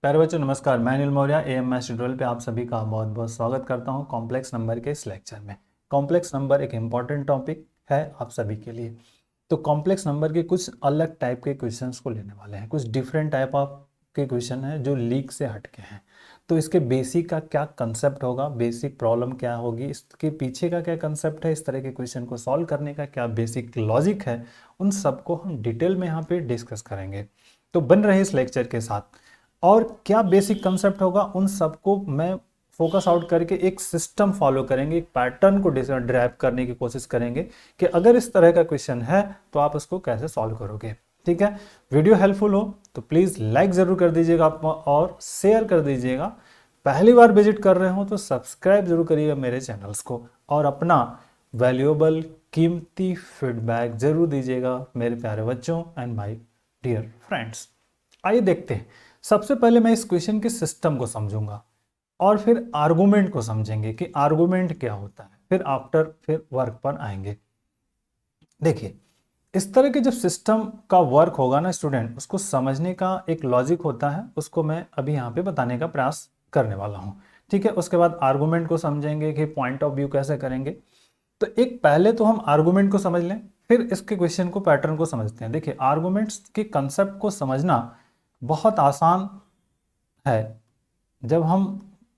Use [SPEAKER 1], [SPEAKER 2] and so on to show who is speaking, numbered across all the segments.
[SPEAKER 1] प्यारे बच्चों नमस्कार। मैं Anil Maurya am maths tutorial पे आप सभी का बहुत बहुत स्वागत करता हूं कॉम्प्लेक्स नंबर के इस लेक्चर में। कॉम्प्लेक्स नंबर एक इम्पॉर्टेंट टॉपिक है आप सभी के लिए। तो कॉम्प्लेक्स नंबर के कुछ अलग टाइप के क्वेश्चंस को लेने वाले हैं, कुछ डिफरेंट टाइप ऑफ के क्वेश्चन हैं जो लीक से हटके हैं। तो इसके बेसिक का क्या कंसेप्ट होगा, बेसिक प्रॉब्लम क्या होगी, इसके पीछे का क्या कंसेप्ट है, इस तरह के क्वेश्चन को सॉल्व करने का क्या बेसिक लॉजिक है, उन सबको हम डिटेल में यहाँ पे डिस्कस करेंगे। तो बन रहे इस लेक्चर के साथ और क्या बेसिक कंसेप्ट होगा उन सबको मैं फोकस आउट करके एक सिस्टम फॉलो करेंगे, एक पैटर्न को ड्राइव करने की कोशिश करेंगे कि अगर इस तरह का क्वेश्चन है तो आप उसको कैसे सॉल्व करोगे। ठीक है, वीडियो हेल्पफुल हो तो प्लीज़ लाइक ज़रूर कर दीजिएगा आप और शेयर कर दीजिएगा। पहली बार विजिट कर रहे हो तो सब्सक्राइब जरूर करिएगा मेरे चैनल्स को और अपना वैल्यूएबल कीमती फीडबैक जरूर दीजिएगा मेरे प्यारे बच्चों एंड माय डियर फ्रेंड्स। आइए देखते हैं। सबसे पहले मैं इस क्वेश्चन के सिस्टम को समझूंगा और फिर आर्गुमेंट को समझेंगे कि आर्गुमेंट क्या होता है, फिर वर्क पर आएंगे। देखिए, इस तरह के जब सिस्टम का वर्क होगा ना स्टूडेंट, उसको समझने का एक लॉजिक होता है, उसको मैं अभी यहाँ पे बताने का प्रयास करने वाला हूँ। ठीक है, उसके बाद आर्गुमेंट को समझेंगे कि पॉइंट ऑफ व्यू कैसे करेंगे। तो एक पहले तो हम आर्गुमेंट को समझ लें, फिर इसके क्वेश्चन को पैटर्न को समझते हैं। देखिए, आर्गुमेंट्स के कंसेप्ट को समझना बहुत आसान है। जब हम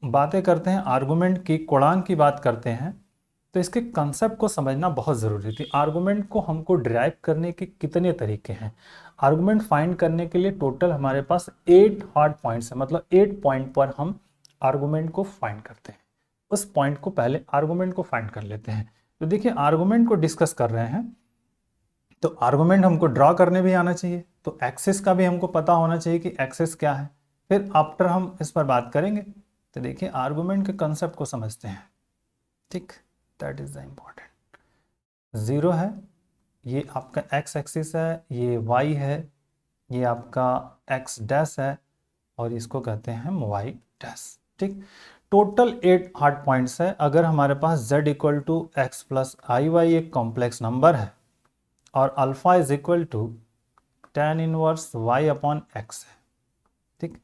[SPEAKER 1] बातें करते हैं आर्गुमेंट की, कोणांक की बात करते हैं, तो इसके कंसेप्ट को समझना बहुत ज़रूरी थी। आर्गुमेंट को हमको ड्राइव करने के कितने तरीके हैं, आर्गुमेंट फाइंड करने के लिए टोटल हमारे पास 8 हार्ड पॉइंट्स है, मतलब 8 पॉइंट पर हम आर्गुमेंट को फाइंड करते हैं। उस पॉइंट को पहले आर्गुमेंट को फाइंड कर लेते हैं। तो देखिए, आर्गुमेंट को डिस्कस कर रहे हैं तो आर्गुमेंट हमको ड्रॉ करने भी आना चाहिए, तो एक्सिस का भी हमको पता होना चाहिए कि एक्सिस क्या है। फिर आफ्टर हम इस पर बात करेंगे। तो देखिए, आर्गुमेंट के कंसेप्ट को समझते हैं। ठीक, that is the important. Zero है, ये आपका एक्स एक्सिस है, ये वाई है, ये आपका एक्स डैश है और इसको कहते हैं हम वाई डैश। ठीक, टोटल 8 हार्ड पॉइंट्स है। अगर हमारे पास z equal to x plus i y एक कॉम्प्लेक्स नंबर है और alpha is equal to tan inverse y upon x है। ठीक,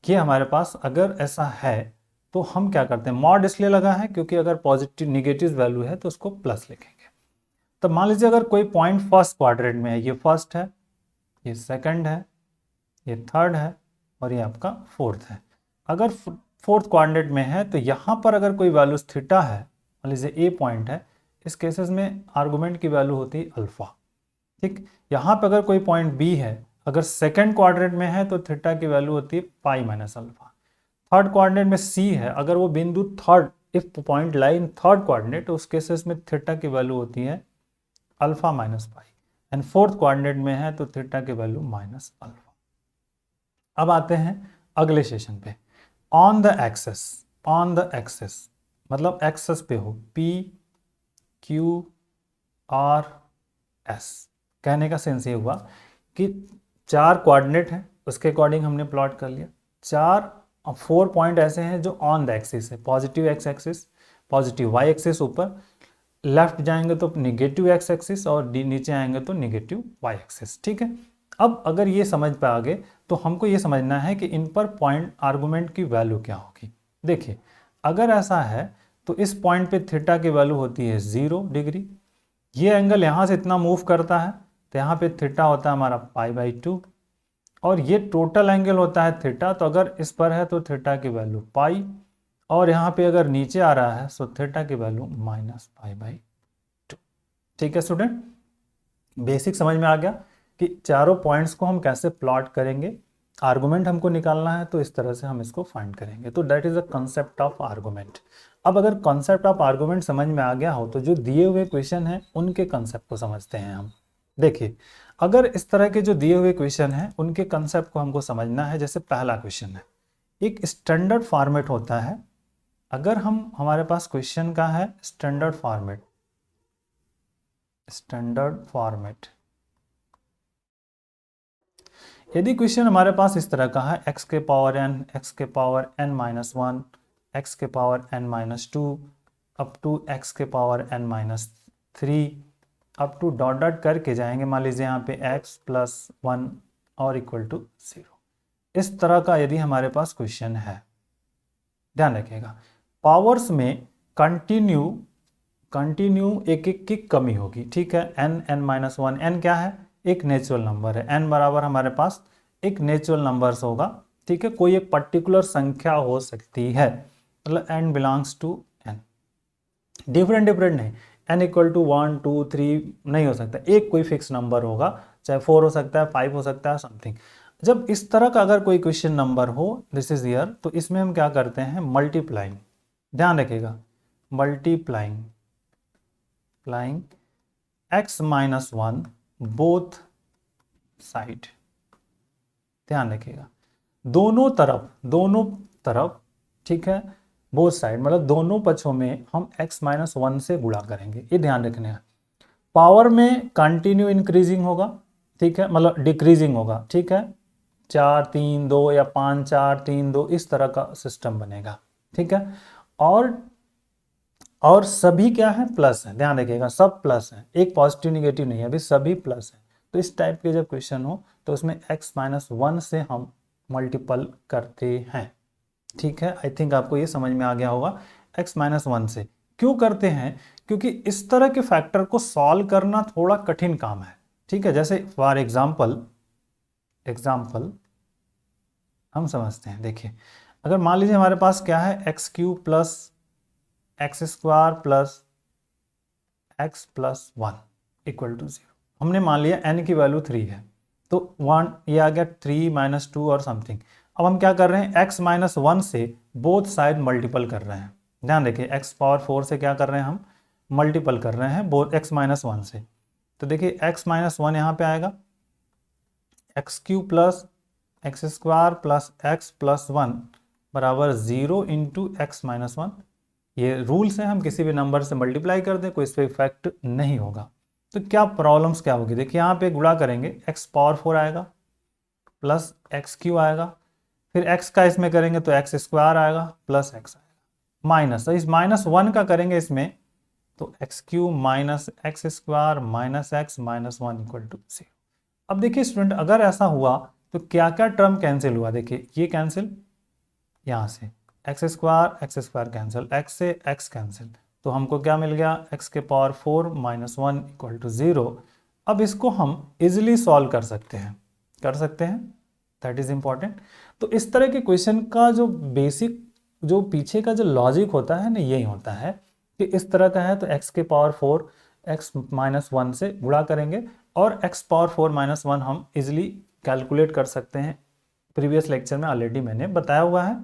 [SPEAKER 1] ये हमारे पास अगर ऐसा है तो हम क्या करते हैं, मॉड इसलिए लगा है क्योंकि अगर पॉजिटिव निगेटिव वैल्यू है तो उसको प्लस लिखेंगे। तो मान लीजिए अगर कोई पॉइंट फर्स्ट क्वाड्रेंट में है, ये फर्स्ट है, ये सेकंड है, ये थर्ड है और ये आपका फोर्थ है। अगर फोर्थ क्वाड्रेंट में है तो यहाँ पर अगर कोई वैल्यू थीटा है, मान लीजिए ए पॉइंट है, इस केसेस में आर्गुमेंट की वैल्यू होती है अल्फा। ठीक, यहाँ पे अगर कोई पॉइंट बी है, अगर सेकंड क्वाड्रेंट में है तो थीटा की वैल्यू होती है pi minus alpha. Third quadrant में सी है, अगर वो बिंदु third, if point lie in third quadrant, तो उस केसेस में थीटा की वैल्यू होती है alpha minus pi. And fourth quadrant में है तो थीटा की वैल्यू माइनस अल्फा। अब आते हैं अगले सेशन पे। On the axes, on the axes मतलब एक्सेस पे हो, पी क्यू आर एस। कहने का सेंस ये हुआ कि 4 कोऑर्डिनेट हैं, उसके अकॉर्डिंग हमने प्लॉट कर लिया। 4 पॉइंट ऐसे हैं जो ऑन द एक्सिस है, positive x axis, positive y axis ऊपर, लेफ्ट जाएंगे तो निगेटिव एक्स एक्सिस और नीचे आएंगे तो निगेटिव वाई एक्सिस। ठीक है, अब अगर ये समझ पे आ गए तो हमको ये समझना है कि इन पर पॉइंट आर्गुमेंट की वैल्यू क्या होगी। देखिए, अगर ऐसा है तो इस पॉइंट पे थीटा की वैल्यू होती है 0 डिग्री। ये एंगल यहाँ से इतना मूव करता है तो यहाँ पे थीटा होता है हमारा π/2 और ये टोटल एंगल होता है थीटा। तो अगर इस पर है तो थीटा की वैल्यू पाई और यहाँ पे अगर नीचे आ रहा है तो थीटा की वैल्यू -π/2। ठीक है स्टूडेंट, बेसिक समझ में आ गया कि चारों पॉइंट्स को हम कैसे प्लॉट करेंगे। आर्गुमेंट हमको निकालना है तो इस तरह से हम इसको फाइंड करेंगे। तो that is the concept of argument. अब अगर कंसेप्ट ऑफ आर्गुमेंट समझ में आ गया हो तो जो दिए हुए क्वेश्चन हैं उनके कंसेप्ट को समझते हैं हम। देखिए, अगर इस तरह के जो दिए हुए क्वेश्चन हैं उनके कंसेप्ट को हमको समझना है। जैसे पहला क्वेश्चन है, एक स्टैंडर्ड फॉर्मेट होता है। अगर हमारे पास क्वेश्चन का है स्टैंडर्ड फॉर्मेट, स्टैंडर्ड फॉर्मेट, यदि क्वेश्चन हमारे पास इस तरह का है x के पावर n, x के पावर n-1, x के power n-2 up to x के power n-3 up to dot dot करके जाएंगे, मान लीजिए यहाँ पे x + 1 और इक्वल टू 0। इस तरह का यदि हमारे पास क्वेश्चन है, ध्यान रखिएगा, पावर्स में कंटिन्यू एक एक की कमी होगी, ठीक है। n-1, n क्या है, एक नेचुरल नंबर है, n बराबर हमारे पास एक नेचुरल नंबर्स होगा, ठीक है। कोई एक पर्टिकुलर संख्या हो सकती है, मतलब n belongs to n, different नहीं, n इक्वल टू 1 2 3 नहीं हो सकता, एक कोई फिक्स नंबर होगा, चाहे 4 हो सकता है, 5 हो सकता है, समथिंग। जब इस तरह का अगर कोई क्वेश्चन नंबर हो, दिस इज ईयर, तो इसमें हम क्या करते हैं, मल्टीप्लाइंग, ध्यान रखिएगा, मल्टीप्लाइंग x-1 बोथ साइड, ध्यान रखिएगा, दोनों तरफ, ठीक है, बोथ साइड मतलब दोनों पक्षों में हम x-1 से गुणा करेंगे, ये ध्यान रखने का। पावर में कंटिन्यू इंक्रीजिंग होगा, ठीक है, मतलब डिक्रीजिंग होगा, ठीक है, 4 3 2 या 5 4 3 2 इस तरह का सिस्टम बनेगा, ठीक है। और सभी क्या है, प्लस है, ध्यान रखिएगा, सब प्लस है, एक पॉजिटिव निगेटिव नहीं है, अभी सभी प्लस है। तो इस टाइप के जब क्वेश्चन हो तो उसमें x-1 से हम मल्टीपल करते हैं, ठीक है। आई थिंक आपको ये समझ में आ गया होगा, x-1 से क्यों करते हैं, क्योंकि इस तरह के फैक्टर को सॉल्व करना थोड़ा कठिन काम है, ठीक है। जैसे फॉर एग्जाम्पल हम समझते हैं, देखिए, अगर मान लीजिए हमारे पास क्या है, x³ plus x² plus x+1 equal to 0, हमने मान लिया n की वैल्यू 3 है, तो 1 ये आ गया 3 - 2 और समथिंग। अब हम क्या कर रहे हैं, x-1 से बोथ साइड मल्टीपल कर रहे हैं, ध्यान देखिए, x⁴ से क्या कर रहे हैं, हम मल्टीपल कर रहे हैं बोथ x-1 से। तो देखिए x-1 यहाँ पे आएगा, x³ plus x² plus x+1 बराबर 0 इंटू x-1। ये रूल से हम किसी भी नंबर से मल्टीप्लाई कर दें, कोई इस पर इफेक्ट नहीं होगा। तो क्या प्रॉब्लम्स क्या होगी, देखिए यहाँ पे गुणा करेंगे, x⁴ आएगा प्लस x³ आएगा, फिर x का इसमें करेंगे तो x² आएगा प्लस x आएगा, माइनस, तो इस -1 का करेंगे इसमें तो x³ minus x² minus x -1 equal to 0। अब देखिए स्टूडेंट, अगर ऐसा हुआ तो क्या क्या टर्म कैंसिल हुआ, देखिए ये कैंसिल, यहाँ से x² कैंसिल, x से x कैंसिल, तो हमको क्या मिल गया, x⁴ -1 इक्वल टू 0। अब इसको हम इजिली सॉल्व कर सकते हैं, दैट इज इंपॉर्टेंट। तो इस तरह के क्वेश्चन का जो बेसिक, जो पीछे का जो लॉजिक होता है ना, यही होता है कि इस तरह का है तो x⁴ x-1 से गुणा करेंगे, और x⁴ -1 हम इजिली कैलकुलेट कर सकते हैं, प्रीवियस लेक्चर में ऑलरेडी मैंने बताया हुआ है,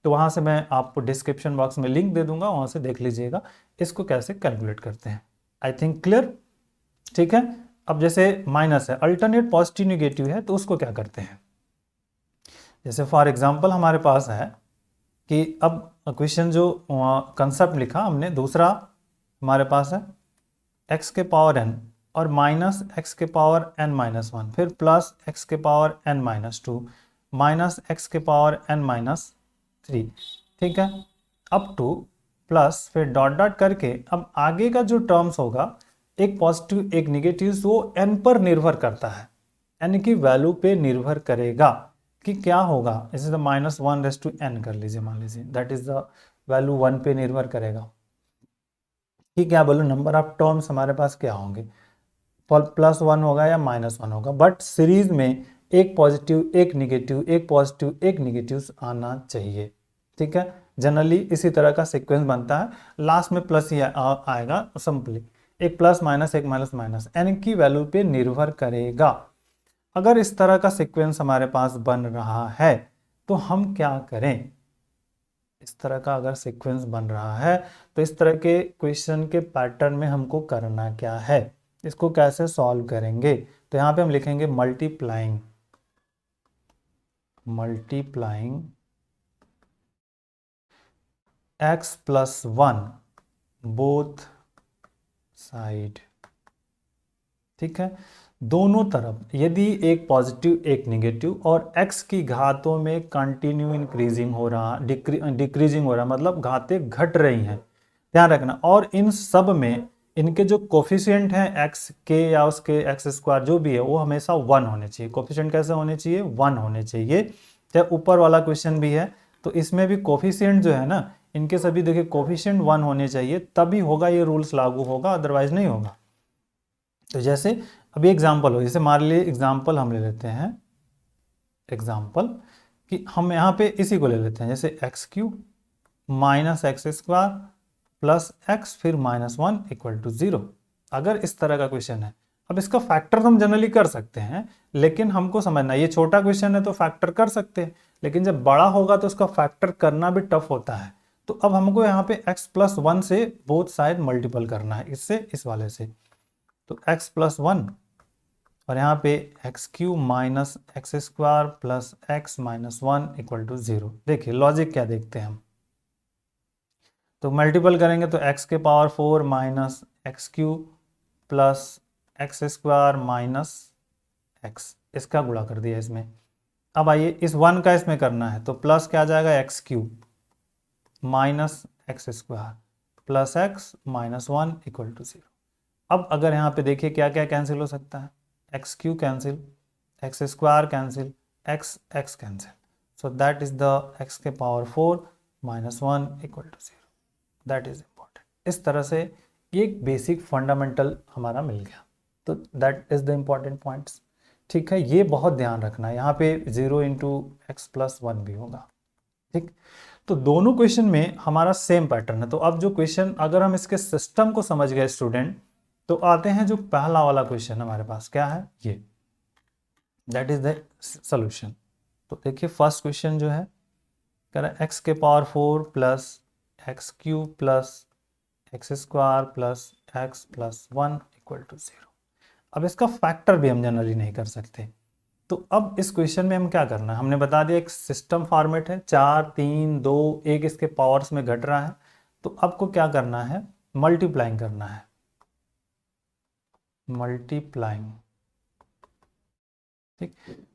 [SPEAKER 1] तो वहाँ से मैं आपको डिस्क्रिप्शन बॉक्स में लिंक दे दूंगा, वहाँ से देख लीजिएगा इसको कैसे कैलकुलेट करते हैं। आई थिंक क्लियर, ठीक है। अब जैसे माइनस है, अल्टरनेट पॉजिटिव निगेटिव है, तो उसको क्या करते हैं, जैसे फॉर एग्जांपल हमारे पास है कि अब क्वेश्चन जो कंसेप्ट लिखा हमने, दूसरा हमारे पास है x⁴n और माइनस x⁴n-1, फिर प्लस x⁴n-2 माइनस x⁴n-3, ठीक है, अप टू प्लस, फिर डॉट डॉट करके। अब आगे का जो टर्म्स होगा, एक पॉजिटिव एक निगेटिव, वो n पर निर्भर करता है, n की वैल्यू पे निर्भर करेगा कि क्या होगा। इस इज द -1/n कर लीजिए, मान लीजिए दैट इज द वैल्यू 1 पे निर्भर करेगा कि क्या बोलो, नंबर ऑफ टर्म्स हमारे पास क्या होंगे, +1 होगा या -1 होगा, बट सीरीज में एक पॉजिटिव एक निगेटिव, एक पॉजिटिव एक निगेटिव आना चाहिए, ठीक है। जनरली इसी तरह का सीक्वेंस बनता है, लास्ट में प्लस ही आएगा, सिंपली एक प्लस माइनस एक माइनस माइनस, n की वैल्यू पे निर्भर करेगा। अगर इस तरह का सीक्वेंस हमारे पास बन रहा है तो हम क्या करें, इस तरह का अगर सीक्वेंस बन रहा है तो इस तरह के क्वेश्चन के पैटर्न में हमको करना क्या है, इसको कैसे सॉल्व करेंगे। तो यहाँ पे हम लिखेंगे मल्टीप्लाइंग x+1 बोथ साइड, ठीक है, दोनों तरफ यदि एक पॉजिटिव एक निगेटिव और x की घातों में कंटिन्यू इंक्रीजिंग हो रहा, डिक्रीजिंग हो रहा, मतलब घातें घट रही हैं, ध्यान रखना। और इन सब में इनके जो कोफिशिएंट हैं x के या उसके x² जो भी है, वो हमेशा 1 होने चाहिए। कोफिशिएंट कैसे होने चाहिए, 1 होने चाहिए। चाहे ऊपर वाला क्वेश्चन भी है, तो इसमें भी कोफिशिएंट जो है ना, इनके सभी देखिए कोफिशिएंट 1 होने चाहिए, तभी होगा ये रूल्स लागू होगा, अदरवाइज नहीं होगा। तो जैसे अभी एग्जाम्पल हो, जैसे मान लीजिए एग्जाम्पल हम ले लेते हैं, एग्जाम्पल कि हम यहाँ पे इसी को ले लेते हैं, जैसे x cube minus x square plus x फिर माइनस 1 इक्वल टू 0। अगर इस तरह का क्वेश्चन है, अब इसका फैक्टर हम जनरली कर सकते हैं, लेकिन हमको समझना ये छोटा क्वेश्चन है तो फैक्टर कर सकते हैं, लेकिन जब बड़ा होगा तो उसका फैक्टर करना भी टफ होता है। तो अब हमको यहाँ पे x प्लस 1 से बोथ साइड मल्टीपल करना है, इससे इस वाले से, तो x प्लस 1 और यहाँ पे x cube minus x square plus x minus 1 equal to 0। देखिए लॉजिक क्या देखते हैं हम, तो मल्टीपल करेंगे तो x के power 4 minus x cube plus x square minus x, इसका गुणा कर दिया इसमें। अब आइए इस 1 का इसमें करना है, तो प्लस क्या आ जाएगा x cube minus x square plus x minus 1 equal to 0। अब अगर यहाँ पे देखिए क्या क्या कैंसिल हो सकता है, x cube cancel, x square cancel, x x cancel, so that is the x के power 4 minus 1 equal to 0, that is important. इस तरह से एक बेसिक फंडामेंटल हमारा मिल गया, तो that is the important points. ठीक है, ये बहुत ध्यान रखना है, यहाँ पे 0 इंटू एक्स प्लस 1 भी होगा। ठीक, तो दोनों क्वेश्चन में हमारा सेम पैटर्न है। तो अब जो क्वेश्चन, अगर हम इसके सिस्टम को समझ गए स्टूडेंट, तो आते हैं जो पहला वाला क्वेश्चन हमारे पास क्या है, ये दैट इज द सॉल्यूशन। तो देखिए फर्स्ट क्वेश्चन जो है कह रहा है एक्स के power 4 plus x cube plus x square plus x plus 1 equal to 0। अब इसका फैक्टर भी हम जनरली नहीं कर सकते, तो अब इस क्वेश्चन में हम क्या करना है, हमने बता दिया एक सिस्टम फॉर्मेट है, 4 3 2 1 इसके पावर्स में घट रहा है, तो आपको क्या करना है, मल्टीप्लाइंग करना है, मल्टीप्लाइंग। ठीक,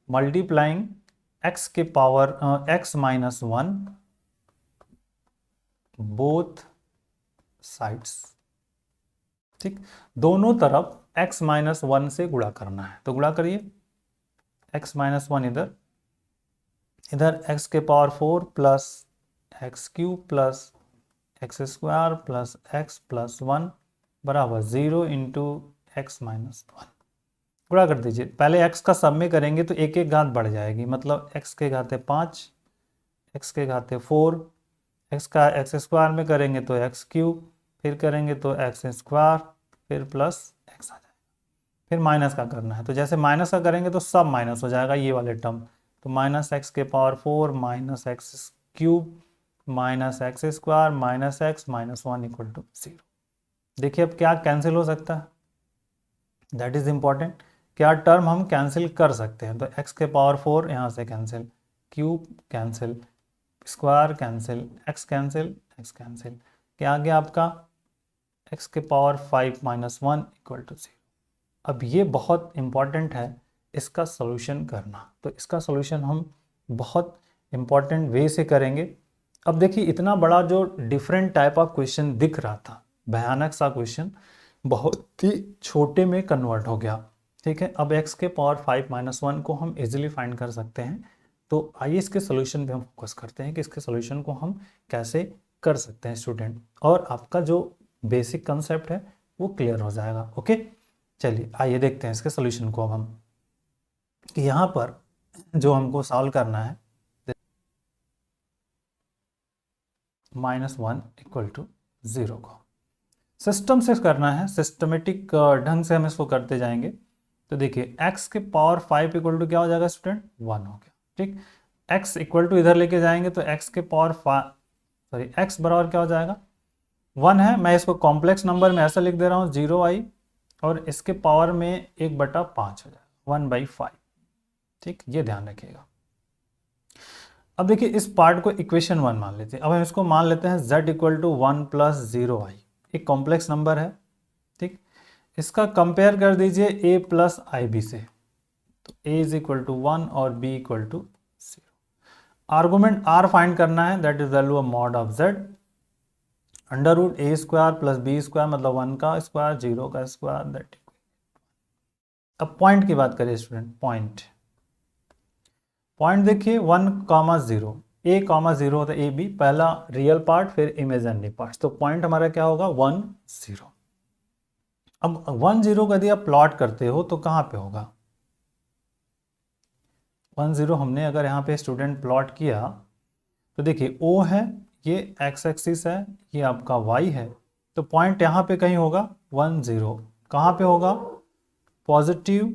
[SPEAKER 1] मल्टीप्लाइंग एक्स के power x minus 1 both sides. ठीक, दोनों तरफ x माइनस 1 से गुणा करना है, तो गुणा करिए, x माइनस 1 इधर, इधर x के power 4 plus x cube plus x square plus x plus 1 बराबर 0 इंटू एक्स माइनस 1। गुणा कर दीजिए, पहले x का सब में करेंगे तो एक एक घात बढ़ जाएगी, मतलब x के घाते 5, x के घाते 4, x का एक्स स्क्वायर में करेंगे तो एक्स क्यूब, फिर करेंगे तो एक्स स्क्वायर, फिर प्लस एक्स आ जाएगा, फिर माइनस का करना है, तो जैसे माइनस का करेंगे तो सब माइनस हो जाएगा ये वाले टर्म, तो माइनस एक्स के power 4 minus x cube minus x square minus x minus 1 equal to 0। देखिए अब क्या कैंसिल हो सकता है, दैट इज इंपॉर्टेंट, क्या टर्म हम कैंसिल कर सकते हैं, तो एक्स के पावर 4 यहाँ से cancel, cube cancel, square cancel, x cancel, x cancel, क्या आ गया आपका x के पावर 5 माइनस 1 इक्वल टू 0। अब ये बहुत इंपॉर्टेंट है इसका सॉल्यूशन करना, तो इसका सॉल्यूशन हम बहुत इंपॉर्टेंट वे से करेंगे। अब देखिए इतना बड़ा जो डिफरेंट टाइप ऑफ क्वेश्चन दिख रहा था, भयानक सा क्वेश्चन, बहुत ही छोटे में कन्वर्ट हो गया। ठीक है, अब x के पावर 5 माइनस 1 को हम इजीली फाइंड कर सकते हैं, तो आइए इसके सॉल्यूशन पे हम फोकस करते हैं कि इसके सॉल्यूशन को हम कैसे कर सकते हैं स्टूडेंट, और आपका जो बेसिक कंसेप्ट है वो क्लियर हो जाएगा। ओके, चलिए आइए देखते हैं इसके सॉल्यूशन को अब हम, कि यहाँ पर जो हमको सॉल्व करना है -1 इक्वल टू 0 को सिस्टम से करना है, सिस्टमेटिक ढंग से हम इसको करते जाएंगे। तो देखिए x के पावर 5 इक्वल टू क्या हो जाएगा स्टूडेंट, 1 हो गया। ठीक, x इक्वल टू इधर लेके जाएंगे तो x के पावर x बराबर क्या हो जाएगा, 1 है, मैं इसको कॉम्प्लेक्स नंबर में ऐसा लिख दे रहा हूँ 0i, और इसके पावर में 1/5 हो जाएगा 1/5। ठीक, ये ध्यान रखिएगा। अब देखिए इस पार्ट को इक्वेशन 1 मान लेते हैं, अब हम इसको मान लेते हैं z equal to 1 plus 0i, एक कॉम्प्लेक्स नंबर है। ठीक, इसका कंपेयर कर दीजिए a प्लस ib से, तो a इज इक्वल टू 1 और b equal to 0। Argument r find करना है, that is value of mod of z, under root a square plus b square मतलब 1 का स्क्वायर 0 का स्क्वायर दैट। अब पॉइंट की बात करें स्टूडेंट, पॉइंट पॉइंट देखिए 1,0, a,0 होता है, ए बी, पहला रियल पार्ट फिर इमेजिनरी पार्ट, तो पॉइंट हमारा क्या होगा 1,0। अब 1,0 यदि आप प्लॉट करते हो तो कहाँ पे होगा 1,0? हमने अगर यहाँ पे स्टूडेंट प्लॉट किया तो देखिए ओ है, ये एक्स एक्सिस है, ये आपका वाई है, तो पॉइंट यहाँ पे कहीं होगा 1,0। कहाँ पे होगा पॉजिटिव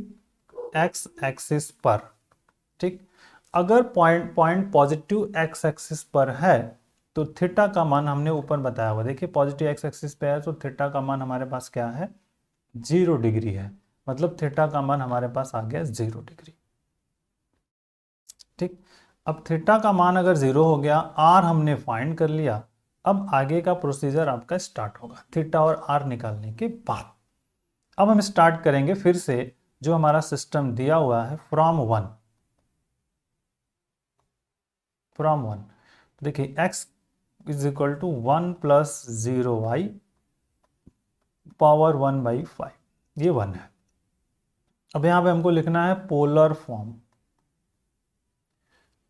[SPEAKER 1] एक्स एक्सिस पर, ठीक। अगर पॉइंट पॉजिटिव एक्स एक्सिस पर है तो थीटा का मान हमने ऊपर बताया हुआ, देखिए पॉजिटिव एक्स एक्सिस पे है तो थीटा का मान हमारे पास क्या है 0 डिग्री है, मतलब थीटा का मान हमारे पास आ गया 0 डिग्री, ठीक। अब थीटा का मान अगर 0 हो गया, आर हमने फाइंड कर लिया, अब आगे का प्रोसीजर आपका स्टार्ट होगा थीटा और आर निकालने के बाद। अब हम स्टार्ट करेंगे फिर से जो हमारा सिस्टम दिया हुआ है फ्रॉम 1, देखिए x is equal to 1 plus 0y power 1/5, ये 1 है। अब यहां पे हमको लिखना है पोलर फॉर्म।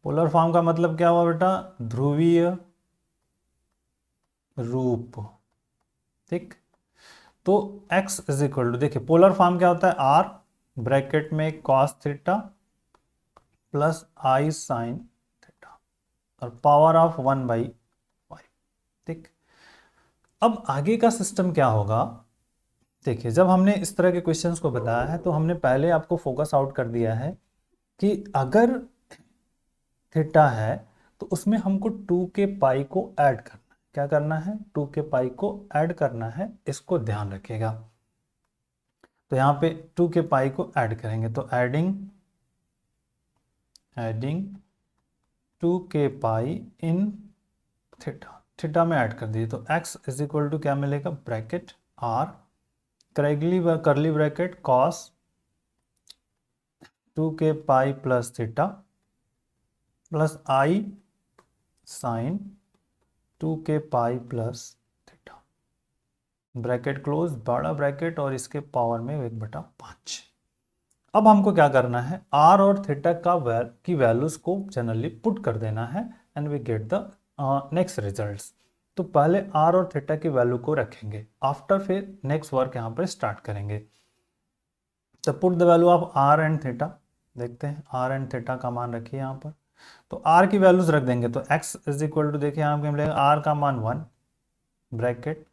[SPEAKER 1] पोलर फॉर्म का मतलब क्या हुआ बेटा, ध्रुवीय रूप, ठीक। तो x इज इक्वल टू, देखिए पोलर फॉर्म क्या होता है, r ब्रैकेट में cos theta plus i sine theta और पावर ऑफ 1/5, ठीक। अब आगे का सिस्टम क्या होगा, देखिए जब हमने इस तरह के क्वेश्चंस को बताया है तो हमने पहले आपको फोकस आउट कर दिया है कि अगर थीटा है तो उसमें हमको 2 के पाई को ऐड करना है। क्या करना है, 2 के पाई को ऐड करना है, इसको ध्यान रखिएगा। तो यहाँ पे 2 के पाई को ऐड करेंगे, तो एडिंग 2 के पाई इन थीटा में ऐड कर दिए, तो x इज इक्वल टू क्या मिलेगा, bracket r curly bracket cos 2 के pi plus theta plus i sine 2 के pi plus theta, bracket close, बड़ा ब्रैकेट और इसके पावर में 1/5। अब हमको क्या करना है, r और थीटा की वैल्यूज को जनरली पुट कर देना है and we get the next results. तो पहले r और थीटा की वैल्यू को रखेंगे, आफ्टर फिर नेक्स्ट वर्क यहाँ पर स्टार्ट करेंगे। तो put the value of r and theta, देखते हैं r एंड थीटा का मान रखिए यहाँ पर, तो r की वैल्यूज रख देंगे, तो x इज इक्वल टू, देखिए यहाँ पे मिलेगा r का मान 1 ब्रैकेट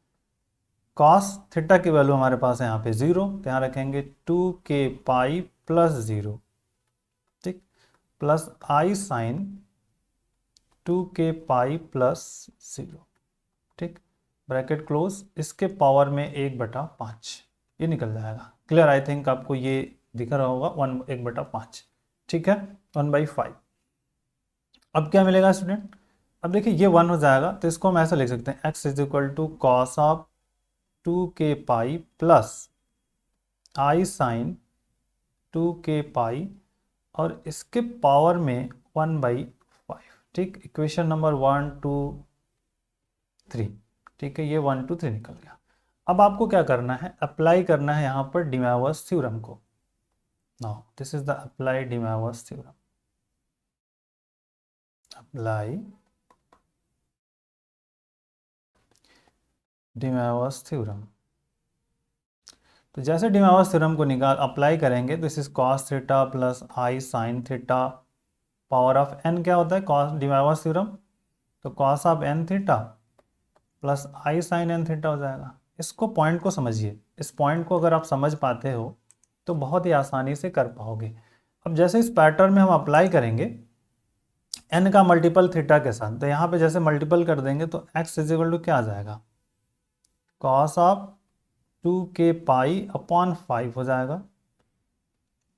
[SPEAKER 1] cos थीटा की वैल्यू हमारे पास है यहाँ पे 0, तो यहाँ रखेंगे 2 के पाई प्लस 0, ठीक, प्लस i साइन 2 के पाई प्लस 0, ठीक, ब्रैकेट क्लोज, इसके पावर में 1/5 ये निकल जाएगा। क्लियर, आई थिंक आपको ये दिख रहा होगा 1/5, ठीक है, 1/5। अब क्या मिलेगा स्टूडेंट, अब देखिए ये 1 हो जाएगा, तो इसको हम ऐसा लिख सकते हैं x is equal to cos of 2 के पाई प्लस i साइन 2 के पाई और इसके पावर में 1/5, ठीक। इक्वेशन नंबर 1 2 3, ठीक है, ये 1 2 3 निकल गया। अब आपको क्या करना है, अप्लाई करना है यहाँ पर डिमैवर्स थ्योरम को। Now this is the apply De Moivre's theorem, apply De Moivre's theorem. तो जैसे डिमैवर्स थ्योरम को अप्लाई करेंगे, this is cos theta plus i sine theta power of n, क्या होता है कॉस डिमैवर्स थ्योरम, तो cos of n theta plus i sine n theta हो जाएगा। इसको पॉइंट को समझिए, इस पॉइंट को अगर आप समझ पाते हो तो बहुत ही आसानी से कर पाओगे। अब जैसे इस पैटर्न में हम अप्लाई करेंगे n का मल्टीपल थीटा के साथ, तो यहाँ पे जैसे मल्टीपल कर देंगे तो x इज इक्वल टू क्या आ जाएगा, कॉस ऑफ 2 के पाई अपॉन 5 हो जाएगा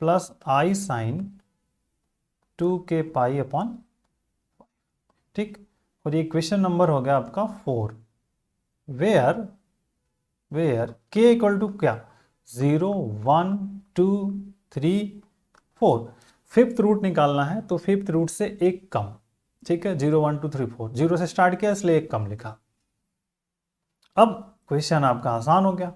[SPEAKER 1] प्लस i साइन 2 के पाई अपॉन, ठीक। और ये इक्वेशन नंबर हो गया आपका 4, वेयर k इक्वल टू क्या 0 1 2 3 4, फिफ्थ रूट निकालना है तो फिफ्थ रूट से एक कम, ठीक है, 0 1 2 3 4, 0 से स्टार्ट किया इसलिए एक कम लिखा। अब क्वेश्चन आपका आसान हो गया।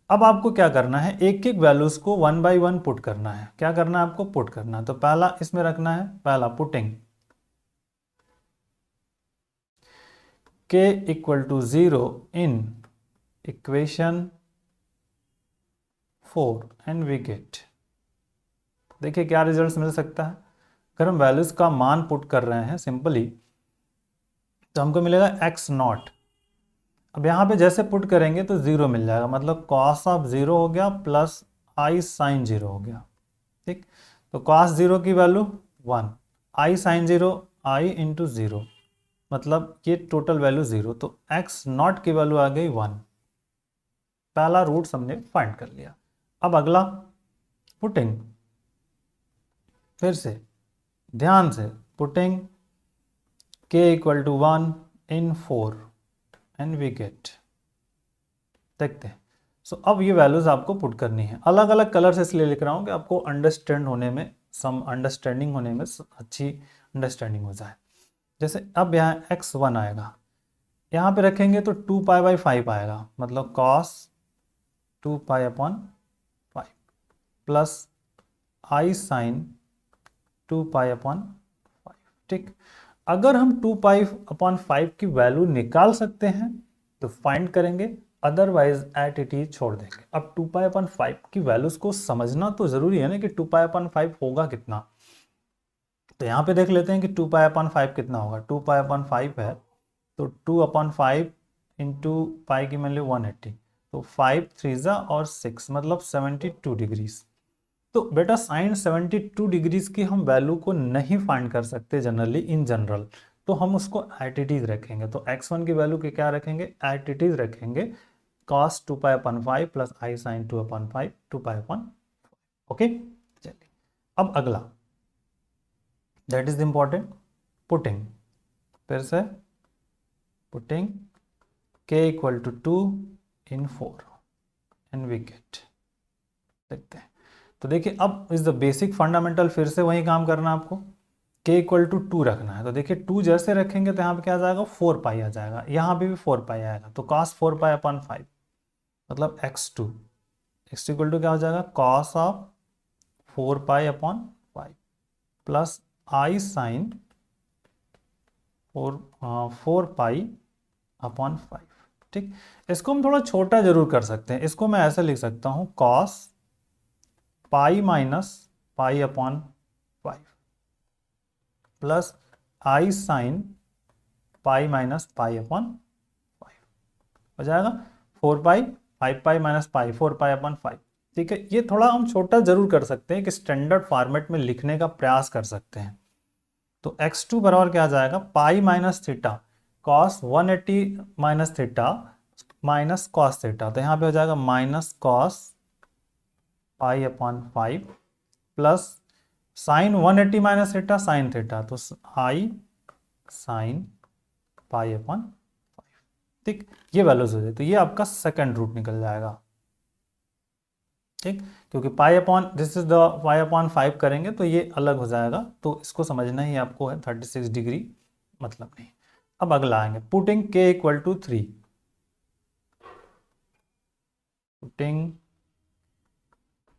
[SPEAKER 1] अब आपको क्या करना है, एक एक वैल्यूज को 1 बाई 1 पुट करना है। क्या करना है आपको, पुट करना है। तो पहला इसमें रखना है, पहला putting k equal to 0 in equation 4 and we get, देखिए क्या रिजल्ट मिल सकता है। अगर हम वैल्यूज का मान पुट कर रहे हैं सिंपली, तो हमको मिलेगा x नॉट। अब यहाँ पे जैसे पुट करेंगे तो 0 मिल जाएगा, मतलब cos ऑफ 0 हो गया प्लस i साइन 0 हो गया। ठीक, तो cos 0 की value 1, i sine 0 i into 0, मतलब ये टोटल वैल्यू 0, तो x नॉट की वैल्यू आ गई 1। पहला रूट हमने फाइंड कर लिया। अब अगला पुटिंग, फिर से ध्यान से putting k equal to 1 in 4 and we get, देखते हैं। सो अब ये वैल्यूज आपको पुट करनी है। अलग अलग कलर से इसलिए लिख रहा हूँ कि आपको अंडरस्टैंड होने में, अंडरस्टैंडिंग होने में अच्छी अंडरस्टैंडिंग हो जाए। जैसे अब यहाँ x1 आएगा, यहाँ पे रखेंगे तो 2 पाई बाई 5 आएगा, मतलब cos 2 pi upon 5 plus i sine 2 pi upon 5। ठीक, अगर हम 2 पाई अपॉन 5 की वैल्यू निकाल सकते हैं तो फाइंड करेंगे, अदरवाइज एट इट इज छोड़ देंगे। अब 2 पाई अपॉन 5 की वैल्यूज को समझना तो जरूरी है ना कि 2 पाई अपॉन 5 होगा कितना। तो यहाँ पे देख लेते हैं कि 2 पाई अपॉन 5 कितना होगा। 2 पाई अपॉन 5 है तो 2 अपॉन 5 इंटू पाई की वैल्यू 180, तो 5 3 और 6 मतलब 72 डिग्रीज। तो बेटा साइन 72 डिग्रीज की हम वैल्यू को नहीं फाइंड कर सकते जनरली, इन जनरल, तो हम उसको एट इट इज रखेंगे। तो x1 की वैल्यू के क्या रखेंगे, एट इट इज रखेंगे, cos 2 pi upon 5 plus i sine 2 अपॉन 5 2 पाई अपॉन। ओके, चलिए अब अगला, दैट इज इंपॉर्टेंट, पुटिंग, फिर से putting k equal to 2 in 4 and we get, देखते हैं। तो देखिए अब इज द बेसिक फंडामेंटल, फिर से वही काम करना है आपको, k इक्वल टू 2 रखना है। तो देखिए 2 जैसे रखेंगे तो यहाँ पे क्या आ जाएगा, 4 पाई आ जाएगा, यहाँ पे भी 4 पाई आएगा, तो cos 4 पाई अपॉन 5 मतलब x2 इक्वल टू क्या हो जाएगा, cos of 4 pi upon 5 plus i sine 4 pi upon 5। ठीक, इसको हम थोड़ा छोटा जरूर कर सकते हैं, इसको मैं ऐसे लिख सकता हूँ, cos pi minus pi upon 5 plus i sine pi minus pi upon 5 हो जाएगा 4 पाई 5 पाई माइनस पाई 4 पाई अपॉन 5। ठीक है, ये थोड़ा हम छोटा जरूर कर सकते हैं कि स्टैंडर्ड फॉर्मेट में लिखने का प्रयास कर सकते हैं। तो x2 बराबर क्या आ जाएगा, pi minus theta cos 180 minus theta minus cos theta, तो यहाँ पे हो जाएगा minus cos pi upon 5 plus sign 180 minus theta sine theta, तो आई साइन पाई अपॉन 5। ठीक, ये वैल्यूज हो जाए, तो ये आपका सेकंड रूट निकल जाएगा। ठीक, क्योंकि pi upon this is the pi upon 5 करेंगे तो ये अलग हो जाएगा, तो इसको समझना ही आपको है, 36 डिग्री मतलब नहीं। अब अगला आएंगे, putting k equal to 3, putting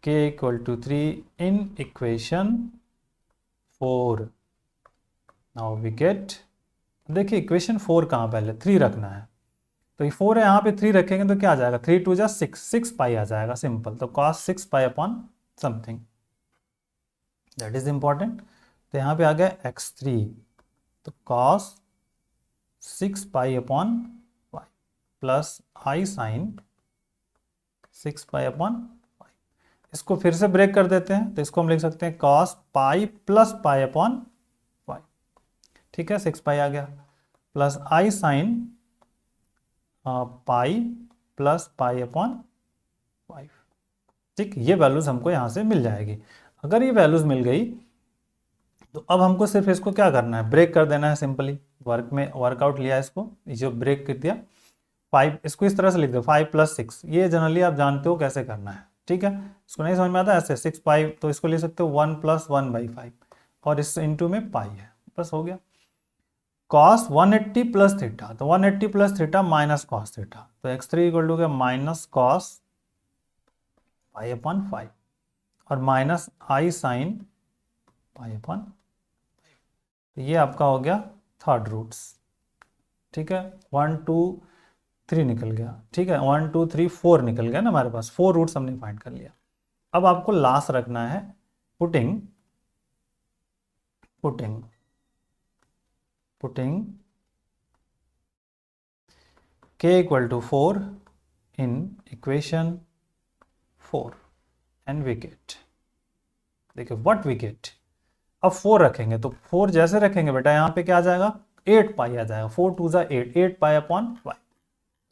[SPEAKER 1] k equal to 3 इन इक्वेशन 4, नाउ वी गेट, देखिए इक्वेशन 4 कहाँ, पहले 3 रखना है, तो ये 4 है, यहाँ पे 3 रखेंगे तो क्या आ जाएगा, 3 2 जा 6, 6 पाई आ जाएगा सिंपल, तो cos 6 pi upon something, that is important. तो यहाँ पे आ गया x3, तो cos 6 pi upon 5 plus i sine 6 pi upon 5। इसको फिर से ब्रेक कर देते हैं, तो इसको हम लिख सकते हैं cos पाई प्लस पाई अपॉन 5। ठीक है, 6 पाई आ गया plus i sine pi plus pi upon 5। ठीक, ये वैल्यूज हमको यहाँ से मिल जाएगी। अगर ये वैल्यूज मिल गई तो अब हमको सिर्फ इसको क्या करना है, ब्रेक कर देना है सिंपली। वर्क में वर्कआउट लिया इसको, जो ब्रेक कर दिया 5, इसको इस तरह से लिख दो 5 प्लस 6, ये जनरली आप जानते हो कैसे करना है। ठीक है, इसको नहीं समझ में आता ऐसे 6 पाई, तो इसको लिख सकते हो 1 प्लस 1 बाई 5 और इस इंटू में पाई है, बस हो गया। cos 180 प्लस थीटा, तो 180 plus theta minus cos theta, तो x3 इक्वल टू क्या, माइनस कॉस पाई अपॉन 5 और minus i sine pi upon, तो ये आपका हो गया थर्ड रूट्स। ठीक है, 1 2 3 निकल गया। ठीक है, 1 2 3 4 निकल गया ना हमारे पास, 4 रूट्स हमने फाइंड कर लिया। अब आपको लास्ट रखना है putting k equal to 4 in equation 4 and we get, देखिए व्हाट वी गेट। अब 4 रखेंगे तो 4 जैसे रखेंगे बेटा यहाँ पे क्या आ जाएगा, 8 पाई आ जाएगा। 4 2 ज़ा 8, 8 पाई अपॉन 5।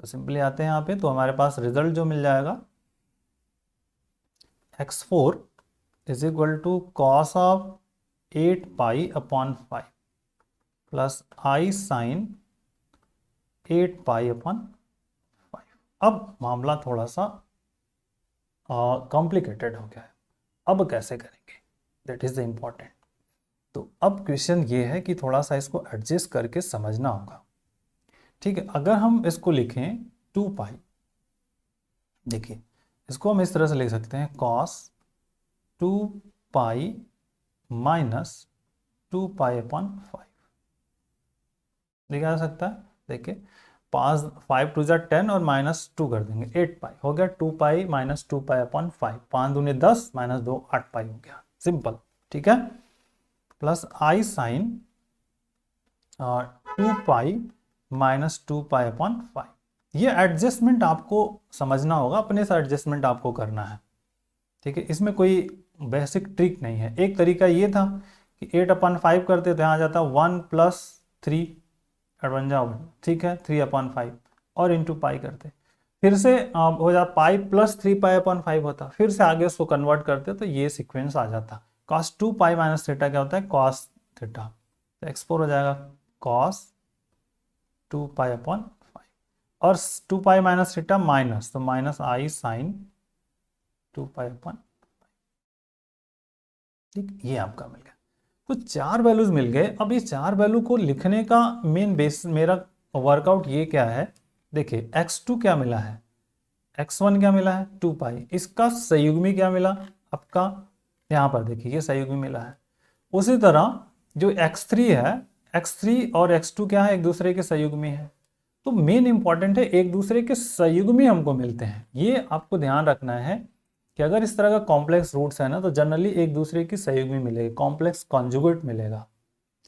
[SPEAKER 1] तो सिंपली आते हैं यहाँ पे, तो हमारे पास रिजल्ट जो मिल जाएगा x4 is equal to cos of 8 pi upon 5 plus i sine 8 pi upon 5। अब मामला थोड़ा सा कॉम्प्लिकेटेड हो गया है, अब कैसे करेंगे, दैट इज द इम्पॉर्टेंट। तो अब क्वेश्चन ये है कि थोड़ा सा इसको एडजस्ट करके समझना होगा। ठीक है, अगर हम इसको लिखें 2 पाई, देखिए इसको हम इस तरह से लिख सकते हैं cos 2 pi minus 2 pi upon 5 लिखा जा सकता है। देखिए 5 2 ज़ा 10 और माइनस 2 कर देंगे, 8 पाई हो गया। 2 पाई माइनस 2 पाई अपॉन 5, 5 दूनी 10 माइनस 2 8 पाई हो गया, सिंपल। ठीक है, plus i sine 2 pi minus 2 pi upon 5। ये एडजस्टमेंट आपको समझना होगा, अपने से एडजस्टमेंट आपको करना है। ठीक है, इसमें कोई बेसिक ट्रिक नहीं है। एक तरीका ये था कि 8 अपॉन 5 करते तो यहाँ आ जाता 1 प्लस 3 बन जाओ, ठीक है, 3 अपॉन 5 और इंटू पाई करते, फिर से हो जाता पाई प्लस 3 पाई अपॉन 5 होता, फिर से आगे उसको कन्वर्ट करते तो ये सीक्वेंस आ जाता। कॉस 2 पाई माइनस थीटा क्या होता है, कॉस थीटा, तो x4 हो जाएगा कॉस 2 पाई अपॉन 5 और 2 पाई माइनस थीटा माइनस, तो minus i sine 2 pi upon 5। ठीक, ये आपका मिल गया। तो 4 वैल्यूज मिल गए। अब ये 4 वैल्यू को लिखने का मेन बेस मेरा वर्कआउट ये क्या है, देखिए x2 क्या मिला है, x1 क्या मिला है 2 पाई, इसका संयुग्मी क्या मिला आपका, यहाँ पर देखिए ये संयुग्मी मिला है। उसी तरह जो x3 है, x3 और x2 क्या है, एक दूसरे के संयुग्मी है। तो मेन इंपॉर्टेंट है एक दूसरे के संयुग्मी हमको मिलते हैं। ये आपको ध्यान रखना है कि अगर इस तरह का कॉम्प्लेक्स रूट्स है ना, तो जनरली एक दूसरे की संयुग्मी मिलेगी, कॉम्प्लेक्स कॉन्जुगेट मिलेगा।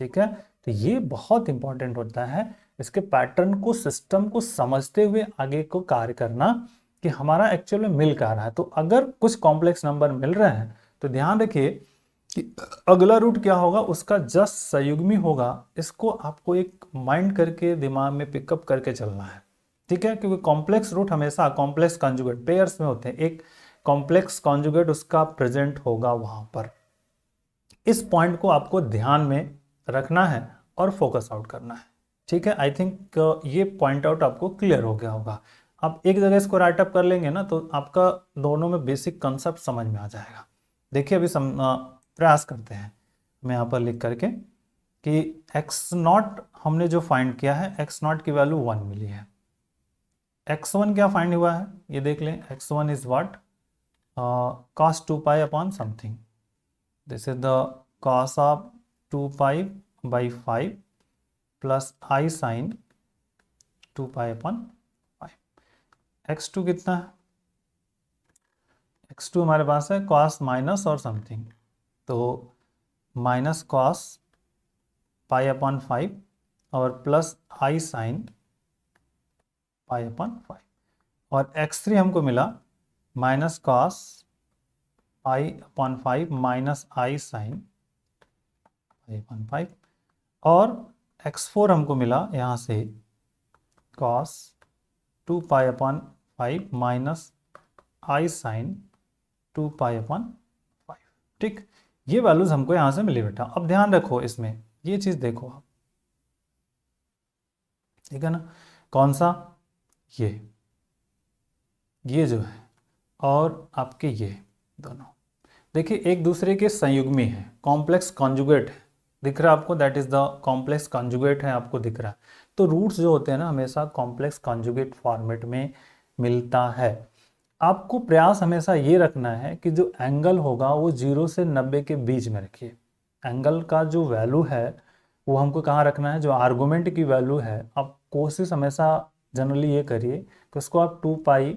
[SPEAKER 1] ठीक है, तो ये बहुत इंपॉर्टेंट होता है इसके पैटर्न को, सिस्टम को समझते हुए आगे को कार्य करना कि हमारा एक्चुअल में मिल क्या रहा है। तो अगर कुछ कॉम्प्लेक्स नंबर मिल रहे हैं तो ध्यान रखिए कि अगला रूट क्या होगा, उसका जस्ट संयुग्मी होगा। इसको आपको एक माइंड करके दिमाग में पिकअप करके चलना है। ठीक है, क्योंकि कॉम्प्लेक्स रूट हमेशा कॉम्प्लेक्स कॉन्जुगेट पेयर्स में होते हैं, एक कॉम्प्लेक्स कॉन्जुगेट उसका प्रेजेंट होगा वहां पर। इस पॉइंट को आपको ध्यान में रखना है और फोकस आउट करना है। ठीक है, आई थिंक ये पॉइंट आउट आपको क्लियर हो गया होगा। आप एक जगह इसको राइट अप कर लेंगे ना, तो आपका दोनों में बेसिक कंसेप्ट समझ में आ जाएगा। देखिए अभी प्रयास करते हैं मैं यहाँ पर लिख करके कि x0 हमने जो फाइंड किया है, x0 की वैल्यू 1 मिली है। x1 क्या फाइंड हुआ है ये देख लें, x1 is what, cos 2 pi upon something. This is the cos of 2 pi by 5 plus I sin 2 pi upon 5. x2 कितना है, x2 हमारे पास है cos माइनस और समथिंग, तो माइनस कॉस पाई अपॉन 5 और plus i sine pi upon 5, और x3 हमको मिला minus cos pi upon 5 minus i sine pi upon 5, और x4 हमको मिला यहाँ से cos 2 pi upon 5 minus i sine 2 pi upon 5। ठीक, ये वैल्यूज हमको यहाँ से मिली बेटा। अब ध्यान रखो इसमें ये चीज़ देखो आप, ठीक है ना, कौन सा, ये जो है और आपके ये दोनों देखिए एक दूसरे के संयुग्मी है, कॉम्प्लेक्स कॉन्जुगेट है, दिख रहा है आपको, that is the complex conjugate है, आपको दिख रहा है। तो रूट्स जो होते हैं ना हमेशा कॉम्प्लेक्स कॉन्जुगेट फॉर्मेट में मिलता है। आपको प्रयास हमेशा ये रखना है कि जो एंगल होगा वो 0 से 90 के बीच में रखिए। एंगल का जो वैल्यू है वो हमको कहाँ रखना है, जो आर्गुमेंट की वैल्यू है आप कोशिश हमेशा जनरली ये करिए कि उसको आप 2 पाई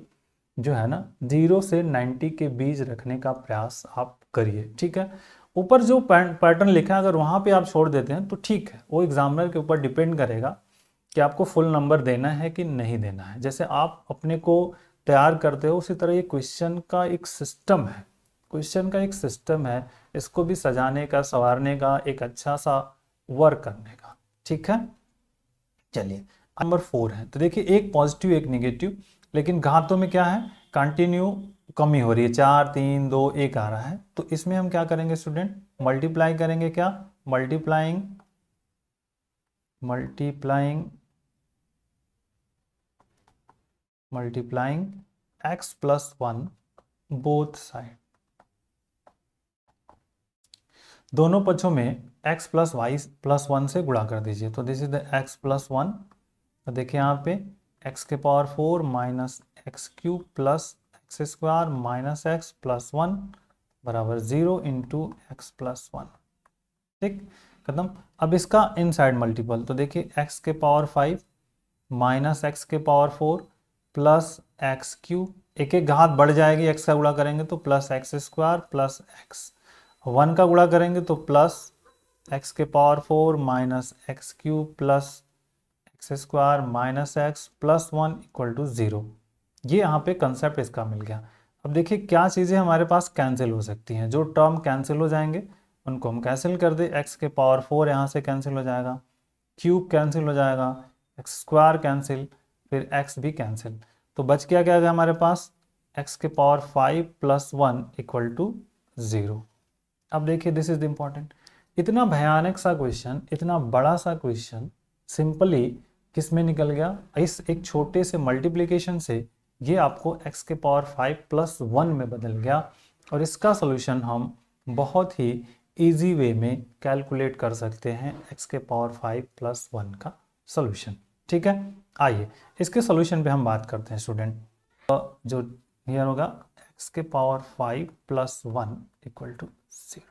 [SPEAKER 1] जो है ना 0 से 90 के बीच रखने का प्रयास आप करिए, ठीक है। ऊपर जो पैटर्न लिखा है अगर वहाँ पे आप छोड़ देते हैं तो ठीक है, वो एग्जामिनर के ऊपर डिपेंड करेगा कि आपको फुल नंबर देना है कि नहीं देना है। जैसे आप अपने को तैयार करते हो उसी तरह ये क्वेश्चन का एक सिस्टम है, क्वेश्चन का एक सिस्टम है, इसको भी सजाने का, संवारने का, एक अच्छा सा वर्क करने का, ठीक है। चलिए नंबर 4 है, तो देखिए एक पॉजिटिव एक नेगेटिव, लेकिन घातों में क्या है, कंटिन्यू कमी हो रही है, 4 3 2 1 आ रहा है। तो इसमें हम क्या करेंगे स्टूडेंट, मल्टीप्लाई करेंगे, क्या multiplying x plus 1 both side, दोनों पक्षों में x प्लस वाई प्लस 1 से गुणा कर दीजिए। तो this is the x plus 1, तो देखिए यहाँ पे x के power 4 minus x cube plus x square minus x plus 1 बराबर 0 इंटू एक्स प्लस 1, ठीक, खत्म। अब इसका इनसाइड मल्टीपल, तो देखिए x के पावर 5 माइनस एक्स के पावर 4 प्लस एक्स क्यूब, एक एक घात बढ़ जाएगी, x का गुणा करेंगे तो plus x square plus x, 1 का गुणा करेंगे तो प्लस एक्स के power 4 minus x cube plus x square minus x plus 1 equal to 0। ये यहाँ पे कंसेप्ट इसका मिल गया। अब देखिए क्या चीज़ें हमारे पास कैंसिल हो सकती हैं, जो टर्म कैंसिल हो जाएंगे उनको हम कैंसिल कर दे, एक्स के पावर 4 यहाँ से कैंसिल हो जाएगा, क्यूब कैंसिल हो जाएगा, एक्स स्क्वायर कैंसिल, फिर एक्स भी कैंसिल, तो बच क्या क्या गया हमारे पास, एक्स के पावर 5 प्लस 1 इक्वल टू 0। अब देखिए दिस इज द इम्पॉर्टेंट, इतना भयानक सा क्वेश्चन, इतना बड़ा सा क्वेश्चन सिंपली किस में निकल गया, इस एक छोटे से मल्टीप्लिकेशन से ये आपको x के पावर 5 प्लस 1 में बदल गया, और इसका सोल्यूशन हम बहुत ही इजी वे में कैलकुलेट कर सकते हैं, x के पावर 5 प्लस 1 का सोल्यूशन, ठीक है। आइए इसके सोल्यूशन पे हम बात करते हैं स्टूडेंट। जो हियर होगा x के पावर 5 प्लस 1 इक्वल टू 0,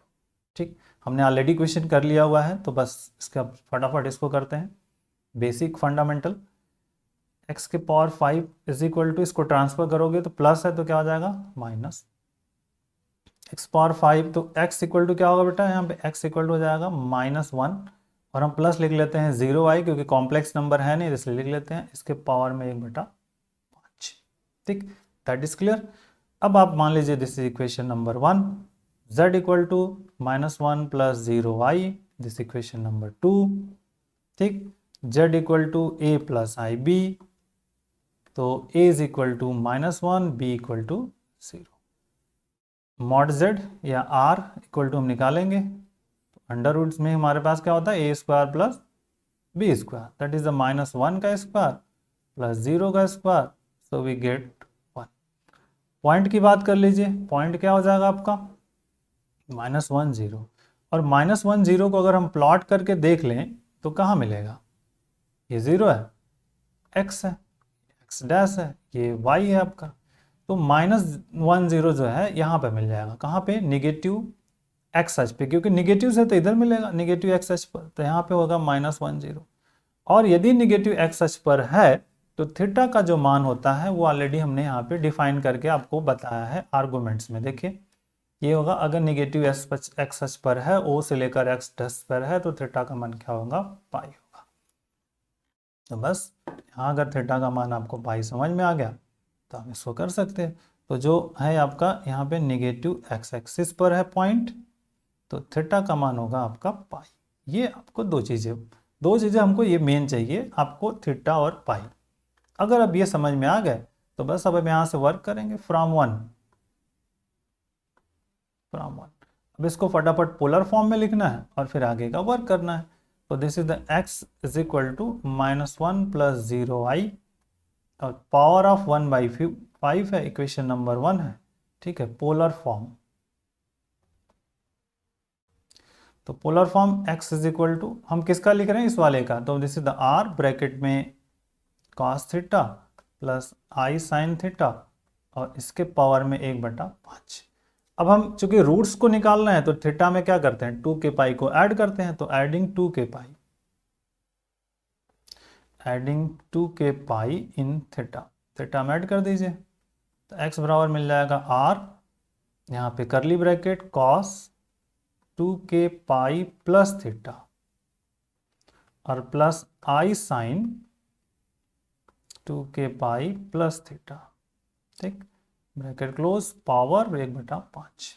[SPEAKER 1] ठीक, हमने ऑलरेडी क्वेश्चन कर लिया हुआ है, तो बस इसका फटाफट इसको करते हैं। बेसिक फंडामेंटल, x के पावर 5 इज इक्वल टू, इसको ट्रांसफर करोगे तो प्लस है तो क्या हो जाएगा माइनस, x पावर 5 तो x इक्वल टू क्या होगा बेटा, यहाँ पे x इक्वल टू हो जाएगा -1, और हम प्लस लिख लेते हैं 0i क्योंकि कॉम्प्लेक्स नंबर है नहीं, इसलिए लिख लेते हैं इसके पावर में 1/5, ठीक, दैट इज क्लियर। अब आप मान लीजिए this is equation number 1, z equal to -1 plus 0i, this equation number 2, ठीक, z equal to a plus i b, तो a is equal to -1, b equal to 0, mod z या r equal to हम निकालेंगे, तो under roots में हमारे पास क्या होता है, a square plus b square, that is the -1 का स्क्वायर प्लस 0 का square, so we get 1। Point की बात कर लीजिए, पॉइंट क्या हो जाएगा आपका -1 0, और -1 0 को अगर हम प्लॉट करके देख लें तो कहाँ मिलेगा, ये 0 है, x है, x डैश है, ये y है आपका, तो -1 0 जो है यहाँ पे मिल जाएगा, कहाँ पे, निगेटिव x अक्ष पे, क्योंकि निगेटिव से तो इधर मिलेगा, निगेटिव x अक्ष पर, तो यहाँ पे होगा -1 0, और यदि निगेटिव x अक्ष पर है तो थीटा का जो मान होता है वो ऑलरेडी हमने यहाँ पे डिफाइन करके आपको बताया है आर्गुमेंट्स में। देखिए ये होगा, अगर निगेटिव x अक्ष पर है, o से लेकर x डैश पर है, तो थीटा का मान क्या होगा, पाई होगा। तो बस यहाँ अगर थीटा का मान आपको पाई समझ में आ गया तो आप इसको कर सकते हैं। तो जो है आपका यहाँ पे निगेटिव x एक्सिस पर है पॉइंट, तो थीटा का मान होगा आपका पाई। ये आपको दो चीज़ें हमको ये मेन चाहिए आपको, थीटा और पाई। अगर अब ये समझ में आ गए तो बस अब हम यहाँ से वर्क करेंगे फ्रॉम वन। अब इसको फटाफट पोलर फॉर्म में लिखना है और फिर आगे का वर्क करना है। तो this is the x is equal to -1 plus 0i, और पावर ऑफ 1/5 है, इक्वेशन नंबर 1 है, ठीक है, पोलर फॉर्म। तो polar form x is equal to, हम किसका लिख रहे हैं, इस वाले का, तो this is the r bracket में cos theta plus i sin theta, और इसके पावर में 1/5। अब हम चूंकि रूट्स को निकालना है तो थीटा में क्या करते हैं, 2 के पाई को ऐड करते हैं, तो एडिंग 2 के पाई, एडिंग 2 के पाई इन थीटा, थीटा में ऐड कर दीजिए, तो x बराबर मिल जाएगा r, यहाँ पे करली ब्रैकेट cos 2 के पाई प्लस थीटा और प्लस i साइन 2 के पाई प्लस थीटा, ठीक, ब्रैकेट क्लोज, पावर 1/5,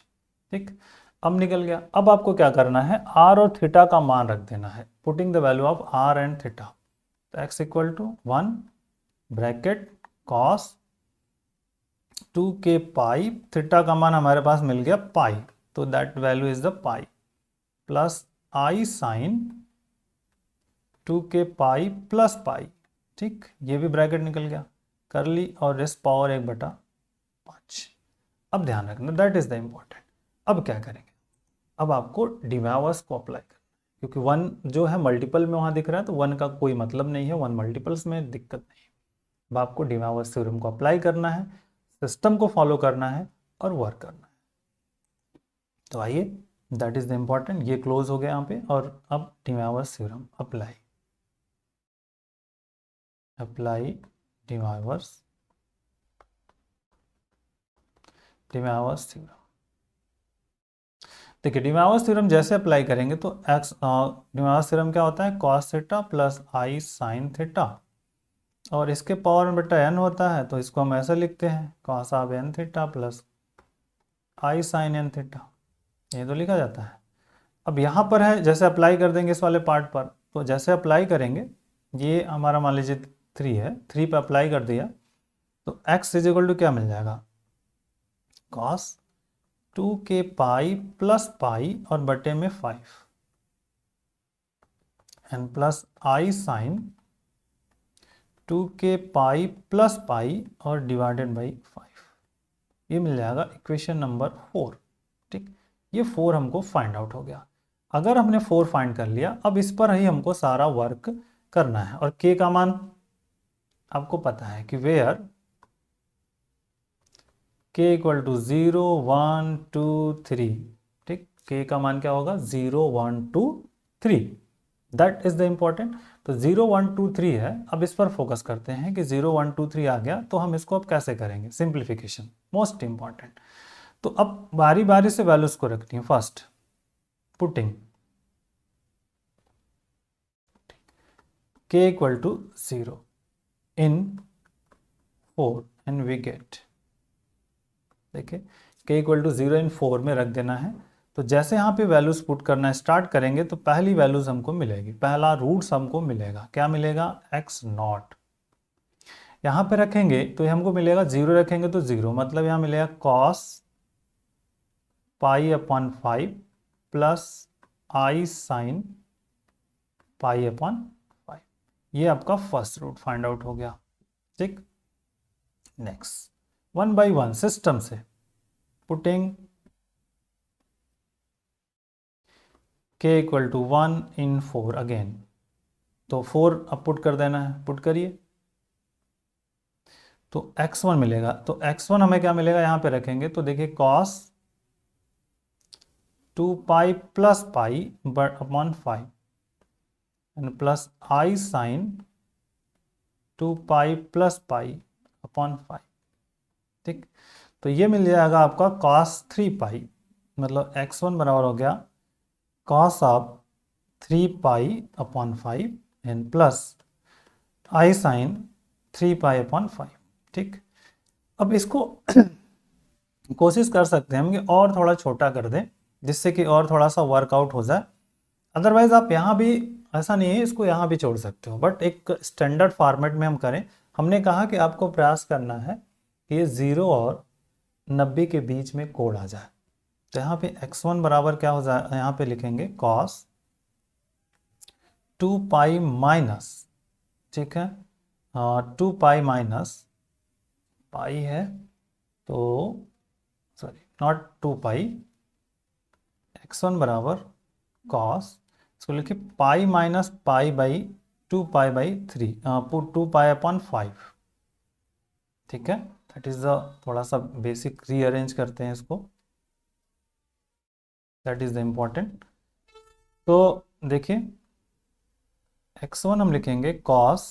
[SPEAKER 1] ठीक। अब निकल गया। अब आपको क्या करना है, r और थीटा का मान रख देना है, putting the value of r and theta, तो x equal to 1 bracket cos 2 के पाई, थीटा का मान हमारे पास मिल गया पाई, तो that value is the pi, plus i sine 2 के पाई प्लस पाई, ठीक, ये भी ब्रैकेट निकल गया, करली और इस पावर 1/5। अब ध्यान रखना, दैट इज द इम्पोर्टेंट। अब क्या करेंगे, अब आपको डिवावर्स को अप्लाई करना, क्योंकि 1 जो है मल्टीपल में वहां दिख रहा है, तो 1 का कोई मतलब नहीं है, 1 मल्टीपल्स में दिक्कत नहीं है। अब आपको डिवावर्स थ्योरम को अप्लाई करना है, सिस्टम को फॉलो करना है और वर्क करना है। तो आइए, दैट इज द इम्पोर्टेंट, ये क्लोज हो गया यहाँ पे, और अब डिवावर्स थ्योरम अप्लाई, अप्लाई डिवावर्स थ्योरम। देखिए, डिवावर्स थ्योरम जैसे अप्लाई करेंगे तो डिवावर्स थ्योरम क्या होता है, cos theta plus i sine theta, और इसके पावर में बेटा n होता है, तो इसको हम ऐसे लिखते हैं cos of n theta plus i sine n theta, ये तो लिखा जाता है। अब यहाँ पर है, जैसे अप्लाई कर देंगे इस वाले पार्ट पर, तो जैसे अप्लाई करेंगे, ये हमारा मान लीजिए 3 है, 3 पे अप्लाई कर दिया, तो x इज इक्वल टू क्या मिल जाएगा, cos 2 के पाई प्लस पाई और बटे में 5 एंड प्लस i साइन 2 के पाई प्लस पाई और डिवाइडेड बाई 5, ये मिल जाएगा इक्वेशन नंबर 4, ठीक। ये 4 हमको फाइंड आउट हो गया। अगर हमने 4 फाइंड कर लिया, अब इस पर ही हमको सारा वर्क करना है, और k का मान आपको पता है कि वेयर k इक्वल टू 0 1 2 3, ठीक, k का मान क्या होगा, 0 1 2 3, दैट इज द इम्पोर्टेंट। तो 0 1 2 3 है, अब इस पर फोकस करते हैं कि 0 1 2 3 आ गया, तो हम इसको अब कैसे करेंगे, सिंप्लीफिकेशन, मोस्ट इंपॉर्टेंट। तो अब बारी बारी से वैल्यूज को रखनी है, first putting k equal to 0 in 4 and we get, देखिए k इक्वल टू 0 इन 4 में रख देना है। तो जैसे यहाँ पे वैल्यूज पुट करना स्टार्ट करेंगे, तो पहली वैल्यूज हमको मिलेगी, पहला रूट्स हमको मिलेगा, क्या मिलेगा, x0, यहाँ पे रखेंगे तो ये हमको मिलेगा, 0 रखेंगे तो 0, मतलब यहाँ मिलेगा cos pi upon 5 plus i sign pi upon 5, ये आपका फर्स्ट रूट फाइंड आउट हो गया, ठीक। नेक्स्ट 1 बाई 1 सिस्टम से putting k equal to 1 in 4 again, तो 4 अब पुट कर देना है, पुट करिए, तो x1 मिलेगा, तो x1 हमें क्या मिलेगा, यहाँ पे रखेंगे तो देखिए cos 2 pi plus pi upon 5 and plus i sine 2 pi plus pi upon 5, ठीक। तो ये मिल जाएगा आपका cos 3 पाई, मतलब x1 बराबर हो गया cos of 3 pi upon 5 and plus i sine 3 pi upon 5, ठीक। अब इसको कोशिश कर सकते हैं हम कि और थोड़ा छोटा कर दें, जिससे कि और थोड़ा सा वर्कआउट हो जाए, अदरवाइज आप यहाँ भी, ऐसा नहीं है, इसको यहाँ भी छोड़ सकते हो, बट एक स्टैंडर्ड फॉर्मेट में हम करें। हमने कहा कि आपको प्रयास करना है कि ये 0 और 90 के बीच में कोड आ जाए, तो यहाँ पे x1 बराबर क्या हो जाए, यहाँ पे लिखेंगे cos 2 पाई माइनस, ठीक है, 2 पाई माइनस पाई है, तो सॉरी नॉट 2 पाई, x1 बराबर cos, इसको लिखिए पाई minus pi by 2 pi by 3, 2 pi upon 5, ठीक है, दैट इज द, थोड़ा सा बेसिक रीअरेंज करते हैं इसको, दैट इज द इम्पॉर्टेंट। तो देखिए x1 हम लिखेंगे cos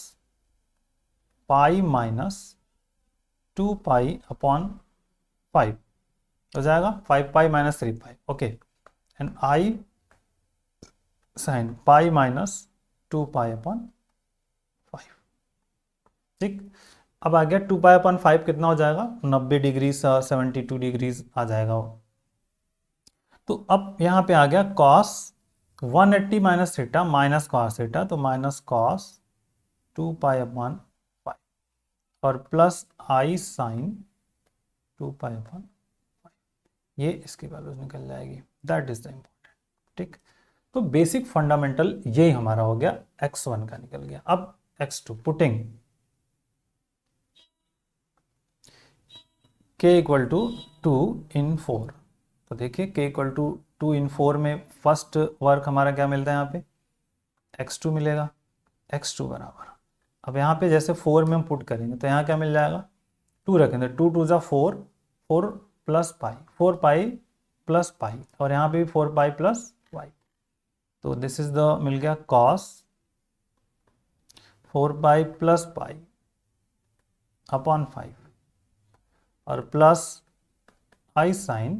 [SPEAKER 1] pi minus 2 pi upon 5 हो जाएगा, 5 pi minus 3 pi, okay. And i sine pi minus 2 pi upon 5, ठीक। अब आ गया 2 पाई अपॉन 5 कितना हो जाएगा, 90 डिग्री 72 डिग्रीज आ जाएगा वो। तो अब यहाँ पे आ गया cos 180 minus theta minus cos theta, तो माइनस कॉस 2 पाई अपॉन 5 और plus i sine 2 pi upon 5, ये इसकी वैल्यूज निकल जाएगी, दैट इज द इम्पोर्टेंट, ठीक। तो बेसिक फंडामेंटल यही हमारा हो गया, x1 का निकल गया। अब x2 putting k equal to 2 in 4, तो देखिए k इक्वल टू 2 इन 4 में फर्स्ट वर्क हमारा क्या मिलता है, यहाँ पे x2 मिलेगा, x2 बराबर, अब यहाँ पे जैसे 4 में हम पुट करेंगे तो यहाँ क्या मिल जाएगा, 2 रखेंगे, 2 2 जा 4, 4 प्लस पाई, 4 पाई प्लस पाई, और यहाँ पे भी 4 पाई प्लस वाई, तो दिस इज द मिल गया cos 4 pi plus pi upon 5 और plus i sine